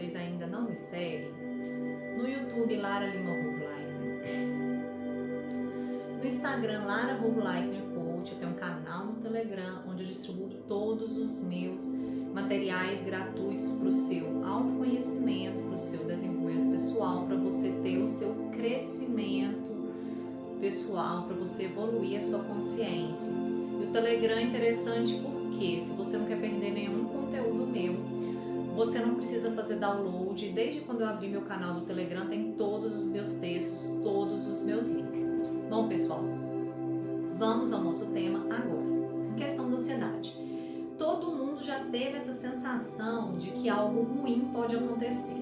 vocês ainda não me seguem, no YouTube Lara Lima Hochleitner, no Instagram Lara Hochleitner Coach, eu tenho um canal no Telegram onde eu distribuo todos os meus materiais gratuitos para o seu autoconhecimento, para o seu desenvolvimento pessoal, para você ter o seu crescimento pessoal, para você evoluir a sua consciência. E o Telegram é interessante porque se você não quer perder nenhum conteúdo meu, você não precisa fazer download. Desde quando eu abri meu canal do Telegram tem todos os meus textos, todos os meus links. Bom, pessoal, vamos ao nosso tema agora. Questão da ansiedade. Todo mundo já teve essa sensação de que algo ruim pode acontecer.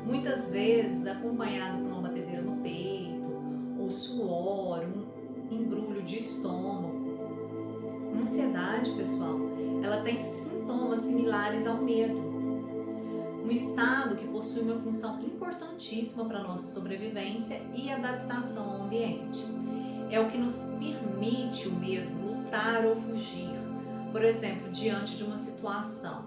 Muitas vezes acompanhado por uma batedeira no peito, ou suor, um embrulho de estômago. A ansiedade, pessoal, ela tem sintomas similares ao medo. Um estado que possui uma função importantíssima para a nossa sobrevivência e adaptação ao ambiente. É o que nos permite o medo lutar ou fugir. Por exemplo, diante de uma situação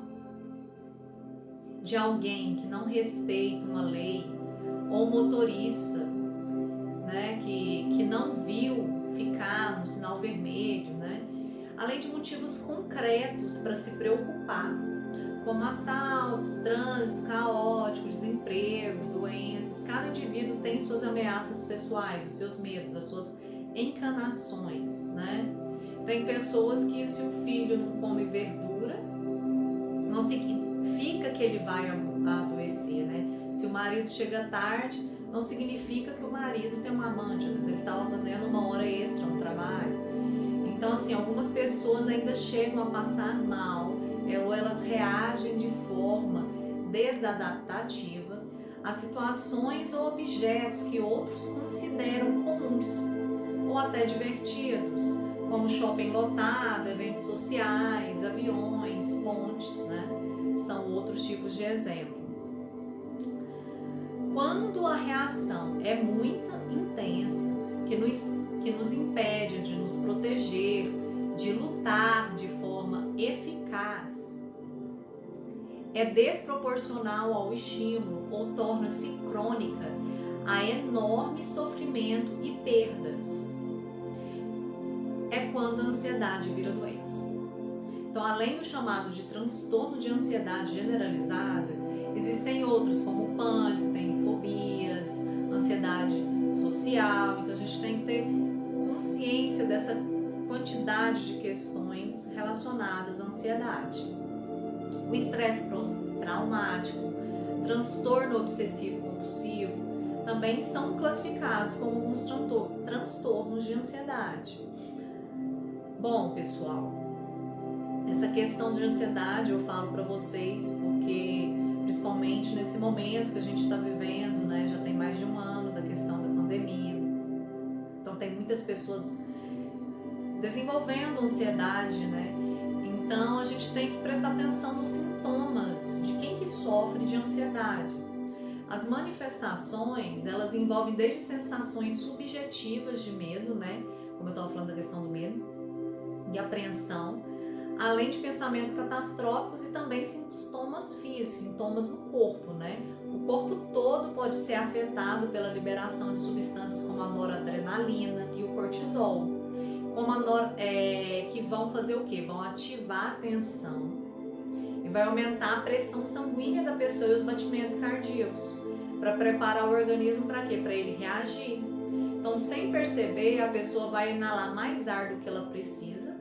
de alguém que não respeita uma lei, ou um motorista, né, que não viu ficar no sinal vermelho, né, além de motivos concretos para se preocupar, como assaltos, trânsito caótico, desemprego, doenças. Cada indivíduo tem suas ameaças pessoais, os seus medos, as suas encanações, né? Tem pessoas que se o filho não come verdura, não significa que ele vai adoecer, né? Se o marido chega tarde, não significa que o marido tem um amante, às vezes ele estava fazendo uma hora extra no trabalho. Então, assim, algumas pessoas ainda chegam a passar mal, ou elas reagem de forma desadaptativa a situações ou objetos que outros consideram comuns ou até divertidos, como shopping lotado, eventos sociais, aviões, pontes, né? São outros tipos de exemplo. Quando a reação é muito intensa, que nos impede de nos proteger, de lutar de forma eficaz, é desproporcional ao estímulo ou torna-se crônica, há enorme sofrimento e perdas. É quando a ansiedade vira doença. Então, além do chamado de transtorno de ansiedade generalizada, existem outros como o pânico, tem fobias, ansiedade social. Então, a gente tem que ter consciência dessa quantidade de questões relacionadas à ansiedade. O estresse pós-traumático, transtorno obsessivo compulsivo, também são classificados como alguns transtornos de ansiedade. Bom, pessoal, essa questão de ansiedade eu falo para vocês porque, principalmente nesse momento que a gente está vivendo, né, já tem mais de um ano da questão da pandemia, então tem muitas pessoas desenvolvendo ansiedade, né? Então a gente tem que prestar atenção nos sintomas de quem que sofre de ansiedade. As manifestações, elas envolvem desde sensações subjetivas de medo, né? Como eu estava falando da questão do medo, e apreensão, além de pensamentos catastróficos e também sintomas físicos, sintomas no corpo, né? O corpo todo pode ser afetado pela liberação de substâncias como a noradrenalina e o cortisol, que vão fazer o quê? Vão ativar a tensão e vai aumentar a pressão sanguínea da pessoa e os batimentos cardíacos, para preparar o organismo para quê? Para ele reagir. Então, sem perceber, a pessoa vai inalar mais ar do que ela precisa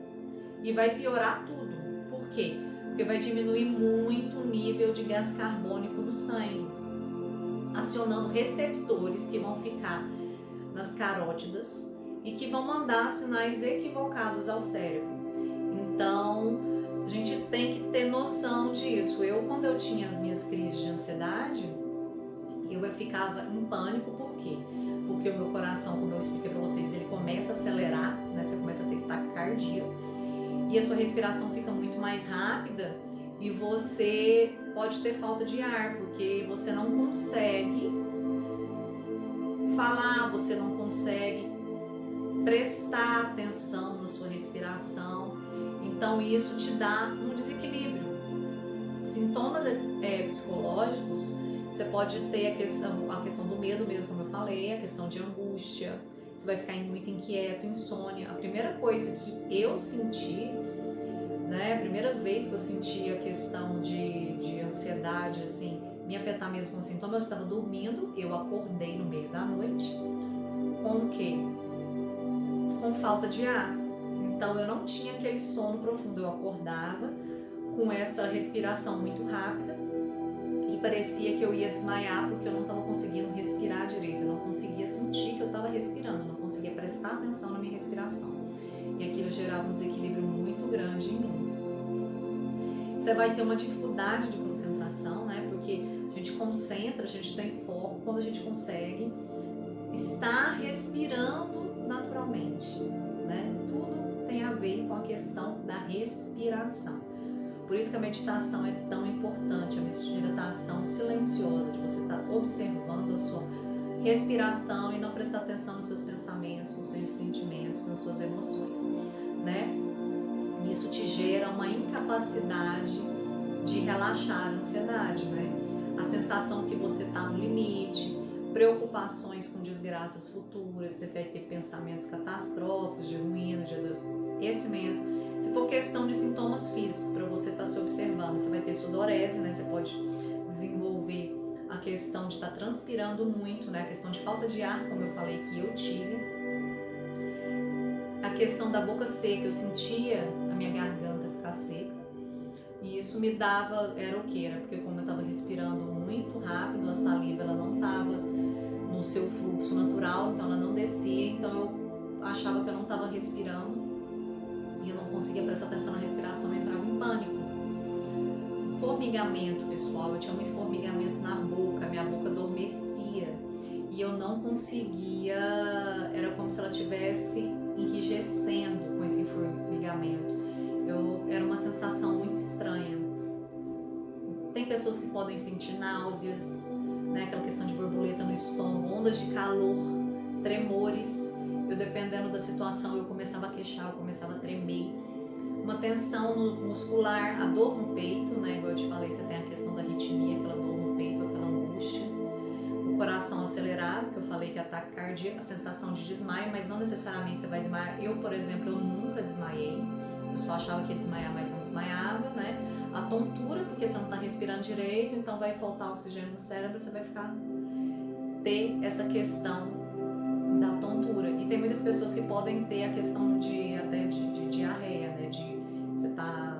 e vai piorar tudo. Por quê? Porque vai diminuir muito o nível de gás carbônico no sangue, acionando receptores que vão ficar nas carótidas e que vão mandar sinais equivocados ao cérebro. Então, a gente tem que ter noção disso. Quando eu tinha as minhas crises de ansiedade, eu ficava em pânico. Por quê? Porque o meu coração, como eu expliquei para vocês, ele começa a acelerar, né? Você começa a ter taquicardia e a sua respiração fica muito mais rápida e você pode ter falta de ar, porque você não consegue falar, você não consegue prestar atenção na sua respiração. Então isso te dá um desequilíbrio. Sintomas psicológicos, você pode ter a questão do medo mesmo, como eu falei, a questão de angústia, você vai ficar muito inquieto, insônia. A primeira coisa que eu senti, né, a primeira vez que eu senti a questão de ansiedade, assim, me afetar mesmo com sintomas, eu estava dormindo, eu acordei no meio da noite, com o quê? Com falta de ar. Então eu não tinha aquele sono profundo, eu acordava com essa respiração muito rápida e parecia que eu ia desmaiar porque eu não estava conseguindo respirar direito, eu não conseguia sentir que eu estava respirando, eu não conseguia prestar atenção na minha respiração. E aquilo gerava um desequilíbrio muito grande em mim. Você vai ter uma dificuldade de concentração, né? Porque a gente concentra, a gente tem foco quando a gente consegue estar respirando naturalmente, né? Tudo tem a ver com a questão da respiração. Por isso que a meditação é tão importante, a meditação silenciosa, de você estar observando a sua respiração e não prestar atenção nos seus pensamentos, nos seus sentimentos, nas suas emoções, né? Isso te gera uma incapacidade de relaxar a ansiedade, né? A sensação que você está no limite, preocupações com desgraças futuras, você vai ter pensamentos catastróficos, de ruína, de adoecimento. Se for questão de sintomas físicos, para você estar se observando, você vai ter sudorese, né? Você pode desenvolver a questão de estar transpirando muito, né? A questão de falta de ar, como eu falei que eu tive. A questão da boca seca, eu sentia a minha garganta ficar seca. E isso me dava, era o que? Era porque como eu estava respirando muito rápido, a saliva ela não estava no seu fluxo natural, então ela não descia, então eu achava que eu não estava respirando e eu não conseguia prestar atenção na respiração, eu entrava em pânico. Formigamento, pessoal, eu tinha muito formigamento na boca, minha boca adormecia e eu não conseguia, era como se ela estivesse enrijecendo com esse formigamento. Era uma sensação muito estranha. Tem pessoas que podem sentir náuseas, né, aquela questão de borboleta no estômago, ondas de calor, tremores. Eu, dependendo da situação, eu começava a queixar, eu começava a tremer. Uma tensão muscular, a dor no peito, né, igual eu te falei, você tem a questão da arritmia, aquela dor no peito, aquela angústia. O coração acelerado, que eu falei que é ataque cardíaco, a sensação de desmaio, mas não necessariamente você vai desmaiar. Eu, por exemplo, eu nunca desmaiei. Eu só achava que ia desmaiar, mas não desmaiava, né? A tontura, porque você não está respirando direito, então vai faltar oxigênio no cérebro, você vai ter essa questão da tontura. E tem muitas pessoas que podem ter a questão até de diarreia, né? Você tá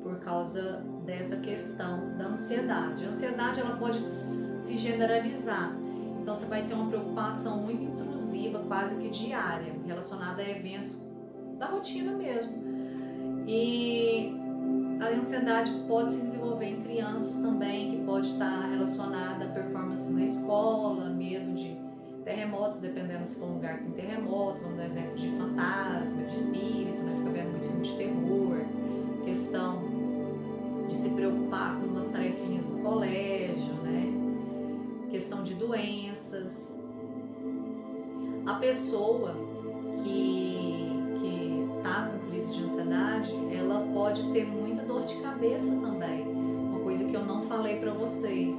por causa dessa questão da ansiedade. A ansiedade, ela pode se generalizar. Então você vai ter uma preocupação muito intrusiva, quase que diária, relacionada a eventos da rotina mesmo. E a ansiedade pode se desenvolver em crianças também, que pode estar relacionada à performance na escola, medo de terremotos, dependendo se for um lugar que tem terremoto, vamos dar exemplo de fantasma, de espírito, né? Fica vendo muito filme de terror, questão de se preocupar com umas tarefinhas do colégio, né? Questão de doenças. A pessoa que está com crise de ansiedade, ela pode ter muita dor de cabeça também. Uma coisa que eu não falei para vocês,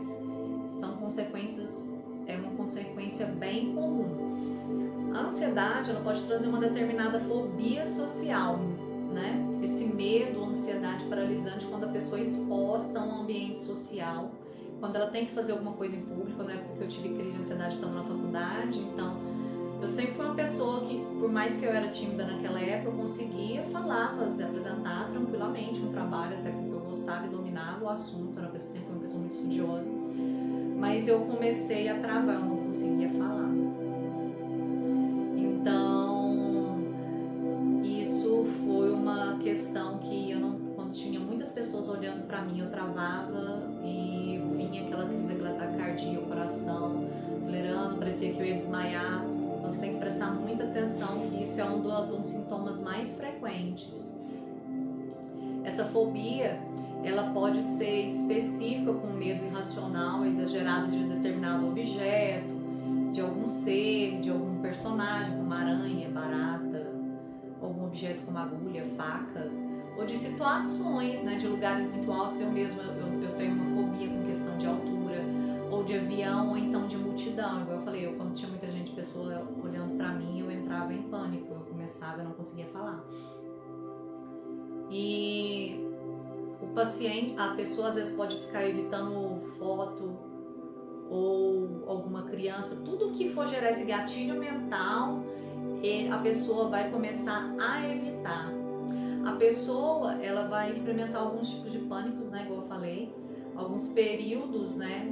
são consequências, é uma consequência bem comum. A ansiedade, ela pode trazer uma determinada fobia social, né? Esse medo ou ansiedade paralisante quando a pessoa é exposta a um ambiente social, quando ela tem que fazer alguma coisa em público, né? Porque eu tive crise de ansiedade estando na faculdade, então eu sempre fui uma pessoa que, por mais que eu era tímida naquela época, eu conseguia falar, apresentar tranquilamente um trabalho, até porque eu gostava e dominava o assunto, sempre fui uma pessoa muito estudiosa. Mas eu comecei a travar, eu não conseguia falar. Então, isso foi uma questão que eu não, quando tinha muitas pessoas olhando pra mim, eu travava e vinha aquela crise, aquele ataque cardíaco, o coração acelerando, parecia que eu ia desmaiar. Então você tem que prestar muita atenção que isso é um dos sintomas mais frequentes. Essa fobia, ela pode ser específica com medo irracional, exagerado de determinado objeto, de algum ser, de algum personagem, como aranha, barata, algum objeto como agulha, faca, ou de situações, né, de lugares muito altos. Eu mesma eu tenho uma fobia com questão de altura, ou de avião, ou então de multidão. Igual eu falei, quando tinha muita gente, pessoa olhando pra mim, eu entrava em pânico, eu começava, eu não conseguia falar. E o paciente, a pessoa às vezes pode ficar evitando foto ou alguma criança, tudo que for gerar esse gatilho mental, a pessoa vai começar a evitar. A pessoa, ela vai experimentar alguns tipos de pânicos, né, igual eu falei, alguns períodos, né,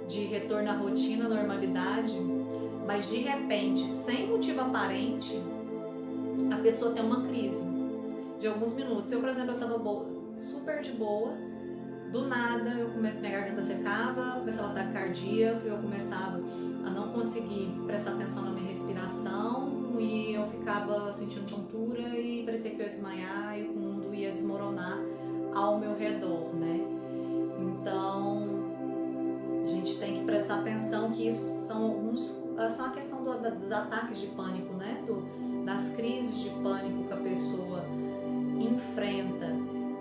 de retorno à rotina, à normalidade, mas de repente, sem motivo aparente, a pessoa tem uma crise de alguns minutos. Eu, por exemplo, eu tava super de boa, do nada minha garganta secava, começava a ataque cardíaco, eu começava a não conseguir prestar atenção na minha respiração e eu ficava sentindo tontura e parecia que eu ia desmaiar e o mundo ia desmoronar ao meu redor, né? Então, a gente tem que prestar atenção que isso são a questão dos ataques de pânico, né? Das crises de pânico que a pessoa enfrenta.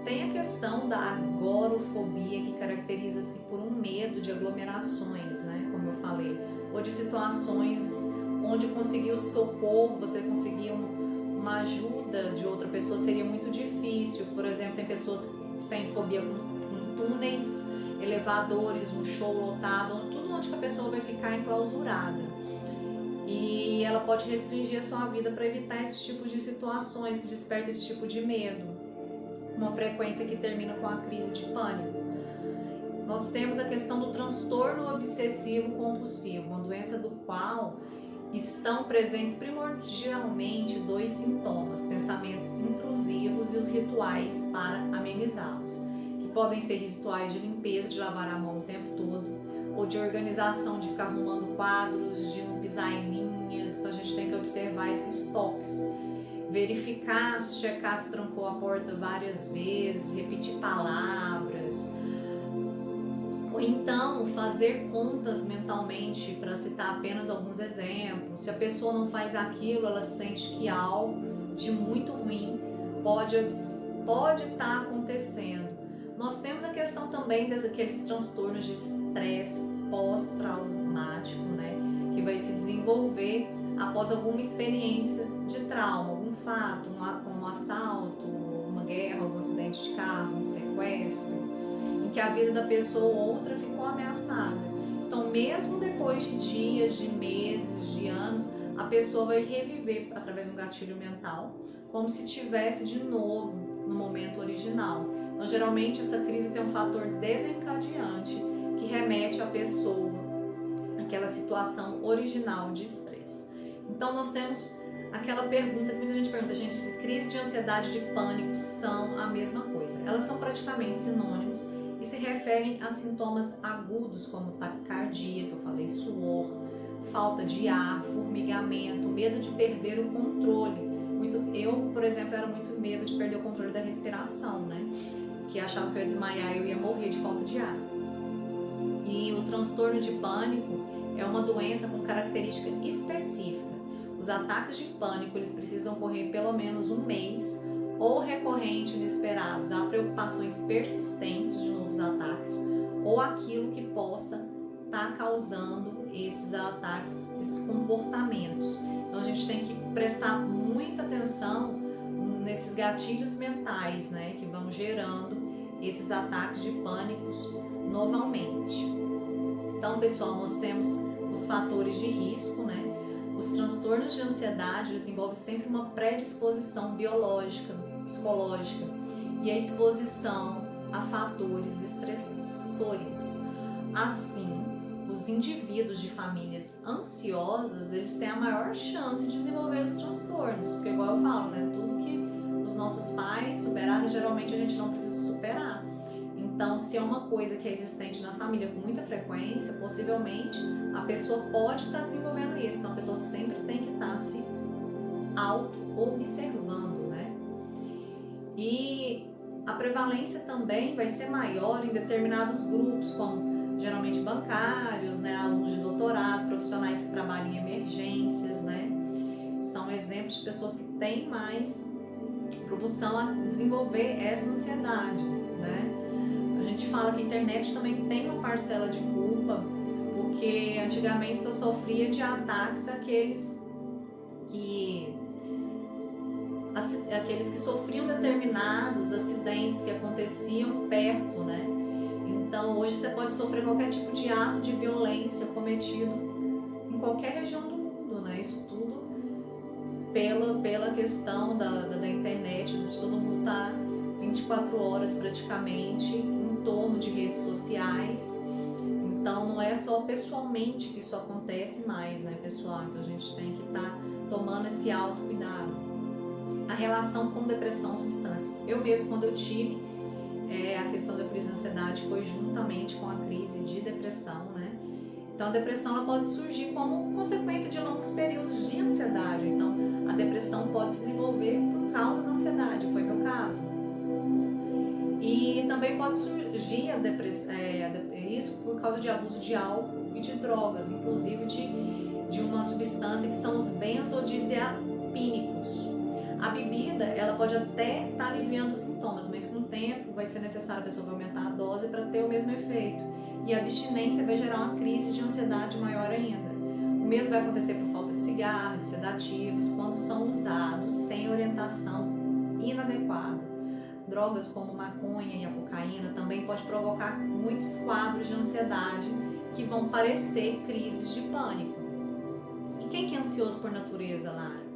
Tem a questão da agorafobia, que caracteriza-se por um medo de aglomerações, né? Como eu falei, ou de situações onde conseguir o socorro, você conseguir uma ajuda de outra pessoa seria muito difícil. Por exemplo, tem pessoas que têm fobia com túneis, elevadores, um show lotado, tudo onde a pessoa vai ficar enclausurada. E ela pode restringir a sua vida para evitar esses tipos de situações que despertam esse tipo de medo. Uma frequência que termina com a crise de pânico. Nós temos a questão do transtorno obsessivo compulsivo, uma doença do qual estão presentes primordialmente dois sintomas: pensamentos intrusivos e os rituais para amenizá-los, que podem ser rituais de limpeza, de lavar a mão o tempo todo, ou de organização, de ficar arrumando quadros, de não pisar em linhas. Então a gente tem que observar esses toques, verificar, checar se trancou a porta várias vezes, repetir palavras, ou então fazer contas mentalmente, para citar apenas alguns exemplos. Se a pessoa não faz aquilo, ela sente que algo de muito ruim pode estar acontecendo. Nós temos a questão também daqueles transtornos de estresse pós-traumático, né, que vai se desenvolver após alguma experiência de trauma, algum fato, como um assalto, uma guerra, algum acidente de carro, um sequestro, em que a vida da pessoa ou outra ficou ameaçada. Então, mesmo depois de dias, de meses, de anos, a pessoa vai reviver através de um gatilho mental, como se estivesse de novo no momento original. Então, geralmente, essa crise tem um fator desencadeante que remete à pessoa àquela situação original de estresse. Então, nós temos aquela pergunta que muita gente pergunta, gente, se crise de ansiedade e de pânico são a mesma coisa. Elas são praticamente sinônimos e se referem a sintomas agudos como taquicardia, que eu falei, suor, falta de ar, formigamento, medo de perder o controle. Eu, por exemplo, era muito medo de perder o controle da respiração, né? Que achava que eu ia desmaiar e eu ia morrer de falta de ar. E o transtorno de pânico é uma doença com característica específica. Os ataques de pânico, eles precisam ocorrer pelo menos um mês ou recorrente inesperados. Há preocupações persistentes de novos ataques ou aquilo que possa estar causando esses ataques, esses comportamentos. Então a gente tem que prestar muita atenção nesses gatilhos mentais, né, que vão gerando esses ataques de pânicos novamente. Então, pessoal, nós temos os fatores de risco, né? Os transtornos de ansiedade, eles envolvem sempre uma predisposição biológica, psicológica e a exposição a fatores estressores. Assim, os indivíduos de famílias ansiosas, eles têm a maior chance de desenvolver os transtornos, porque igual eu falo, né, tudo que os nossos pais superaram, geralmente a gente não precisa superar. Então, se é uma coisa que é existente na família com muita frequência, possivelmente a pessoa pode estar desenvolvendo isso. Então, a pessoa sempre tem que estar se auto-observando, né? E a prevalência também vai ser maior em determinados grupos, como geralmente bancários, né, alunos de doutorado, profissionais que trabalham em emergências, né? São exemplos de pessoas que têm mais propulsão a desenvolver essa ansiedade, né? A gente fala que a internet também tem uma parcela de culpa, porque antigamente só sofria de ataques aqueles que sofriam determinados acidentes que aconteciam perto, né? Então hoje você pode sofrer qualquer tipo de ato de violência cometido em qualquer região do mundo, né? Isso tudo pela questão da internet, de todo mundo estar 24 horas praticamente em torno de redes sociais. Então não é só pessoalmente que isso acontece mais, né, pessoal? Então a gente tem que estar tomando esse autocuidado. A relação com depressão, substâncias. Eu mesmo, quando eu tive a questão da crise de ansiedade, foi juntamente com a crise de depressão, né? Então a depressão ela pode surgir como consequência de longos períodos de ansiedade. Então a depressão pode se desenvolver por causa da ansiedade, foi meu caso. E também pode surgir isso por causa de abuso de álcool e de drogas, inclusive de uma substância que são os benzodiazepínicos. A bebida, ela pode até estar aliviando os sintomas, mas com o tempo vai ser necessário a pessoa aumentar a dose para ter o mesmo efeito. E a abstinência vai gerar uma crise de ansiedade maior ainda. O mesmo vai acontecer por falta de cigarros, sedativos, quando são usados sem orientação inadequada. Drogas como maconha e a cocaína também pode provocar muitos quadros de ansiedade que vão parecer crises de pânico. E quem que é ansioso por natureza, Lara?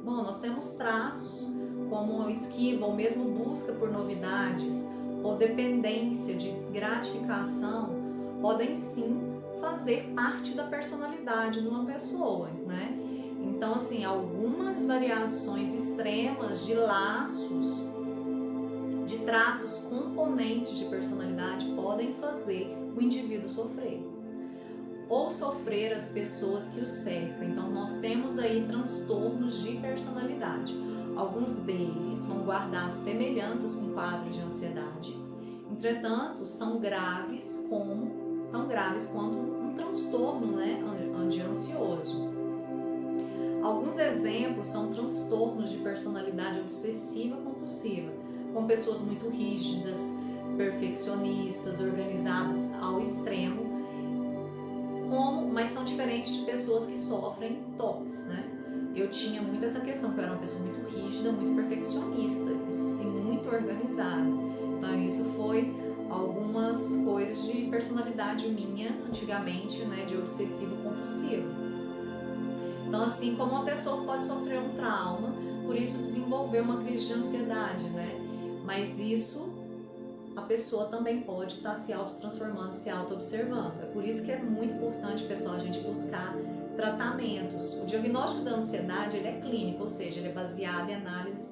Bom, nós temos traços como esquiva ou mesmo busca por novidades ou dependência de gratificação podem sim fazer parte da personalidade de uma pessoa, né? Então, assim, algumas variações extremas de laços, de traços componentes de personalidade podem fazer o indivíduo sofrer. Ou sofrer as pessoas que o cercam. Então nós temos aí transtornos de personalidade. Alguns deles vão guardar semelhanças com quadros de ansiedade. Entretanto, são tão graves quanto um transtorno, né, de ansioso. Alguns exemplos são transtornos de personalidade obsessiva compulsiva, com pessoas muito rígidas, perfeccionistas, organizadas ao extremo, mas são diferentes de pessoas que sofrem toques, né? Eu tinha muito essa questão, que eu era uma pessoa muito rígida, muito perfeccionista e muito organizada. Então isso foi algumas coisas de personalidade minha, antigamente, né, de obsessivo compulsivo. Então assim como uma pessoa pode sofrer um trauma, por isso desenvolver uma crise de ansiedade, né? Mas isso a pessoa também pode estar se autotransformando, se auto-observando. É por isso que é muito importante, pessoal, a gente buscar tratamentos. O diagnóstico da ansiedade ele é clínico, ou seja, ele é baseado em análise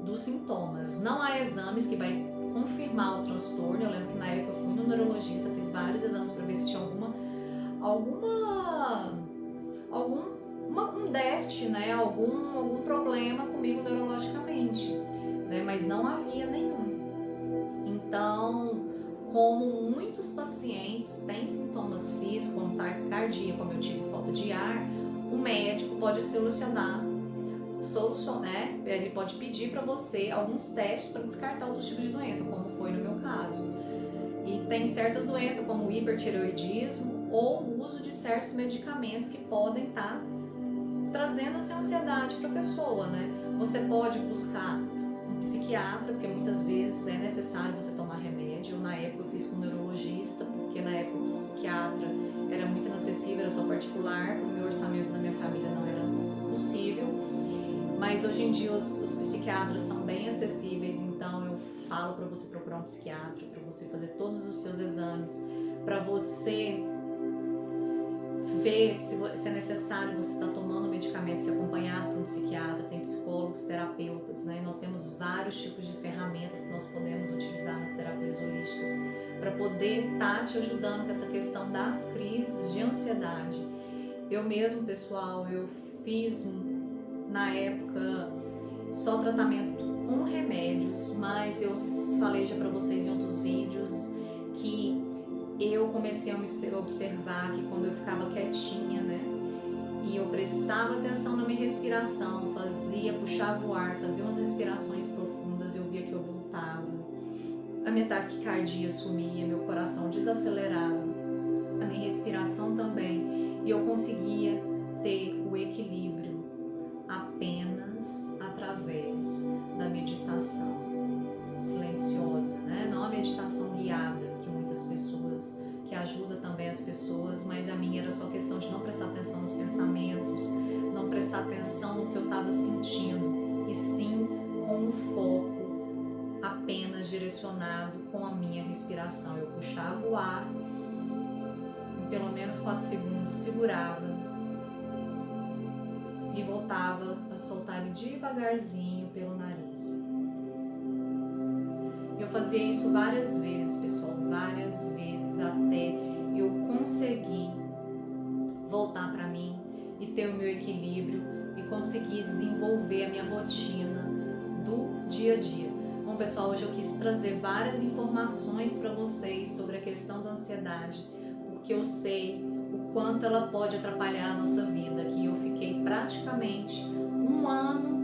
dos sintomas. Não há exames que vai confirmar o transtorno. Eu lembro que na época eu fui no neurologista, fiz vários exames para ver se tinha um déficit, né? algum problema comigo neurologicamente, né? Mas não havia nenhum. Então, como muitos pacientes têm sintomas físicos, como taquicardia, como eu tive falta de ar, o médico pode solucionar, né? Ele pode pedir para você alguns testes para descartar outros tipos de doença, como foi no meu caso. E tem certas doenças, como o hipertireoidismo ou o uso de certos medicamentos que podem estar trazendo essa ansiedade para a pessoa, né? Você pode buscar um psiquiatra, porque muitas vezes é necessário você tomar remédio. Na época eu fiz com um neurologista, porque na época o psiquiatra era muito inacessível, era só particular, o meu orçamento da minha família não era possível. Mas hoje em dia os psiquiatras são bem acessíveis, então eu falo para você procurar um psiquiatra, para você fazer todos os seus exames, para você ver se é necessário você estar tomando medicamento, ser acompanhado por um psiquiatra. Tem psicólogos, terapeutas, né? Nós temos vários tipos de ferramentas que nós podemos utilizar nas terapias holísticas para poder estar te ajudando com essa questão das crises de ansiedade. Eu mesmo, pessoal, eu fiz na época só tratamento com remédios, mas eu falei já para vocês em outros vídeos que eu comecei a me observar que quando eu ficava quietinha, né, e e eu prestava atenção na minha respiração, puxava o ar, fazia umas respirações profundas, eu via que eu voltava. A minha taquicardia sumia, meu coração desacelerava, a minha respiração também, e eu conseguia ter o equilíbrio apenas através da meditação silenciosa, né? Não a meditação guiada, que muitas pessoas, que ajuda também as pessoas, mas a minha era só questão de não prestar atenção nos pensamentos, não prestar atenção no que eu estava sentindo, e sim com o foco apenas direcionado com a minha respiração. Eu puxava o ar, em pelo menos 4 segundos, segurava e voltava a soltar ele devagarzinho pelo nariz. Eu fazia isso várias vezes, pessoal, várias vezes, até eu conseguir voltar para mim e ter o meu equilíbrio e conseguir desenvolver a minha rotina do dia a dia. Bom, pessoal, hoje eu quis trazer várias informações para vocês sobre a questão da ansiedade, porque eu sei o quanto ela pode atrapalhar a nossa vida, que eu fiquei praticamente 1 ano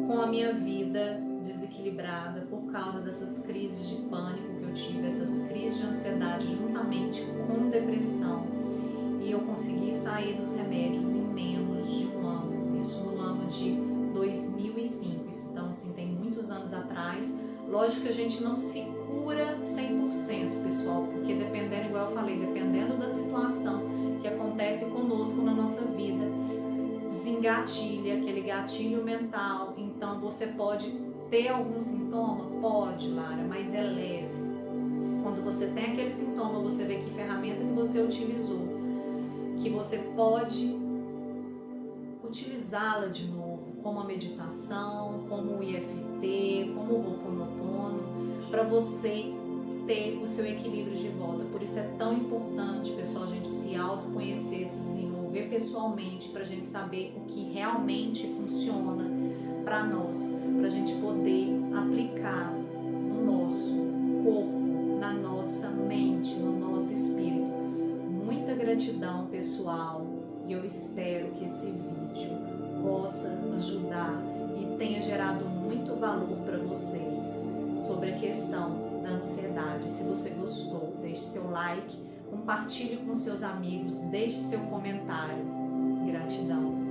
com a minha vida desequilibrada por causa dessas crises de pânico que eu tive, essas crises de ansiedade juntamente com depressão, e eu consegui sair dos remédios em menos de 1 ano, isso no ano de 2005, então assim, tem muitos anos atrás. Lógico que a gente não se cura 100%, pessoal, porque dependendo, igual eu falei, dependendo da situação que acontece conosco na nossa vida, desengatilha aquele gatilho mental. Então você pode ter algum sintoma? Pode, Lara, mas é leve. Quando você tem aquele sintoma, você vê que ferramenta que você utilizou, que você pode utilizá-la de novo, como a meditação, como o IFT, como o Ho'oponopono, para você ter o seu equilíbrio de volta. Por isso é tão importante, pessoal, a gente se autoconhecer, se desenvolver pessoalmente, para a gente saber o que realmente funciona para nós, para a gente poder aplicar no nosso corpo, na nossa mente, no nosso espírito. Muita gratidão, pessoal, e eu espero que esse vídeo possa ajudar e tenha gerado muito valor para vocês sobre a questão da ansiedade. Se você gostou, deixe seu like, compartilhe com seus amigos, deixe seu comentário. Gratidão.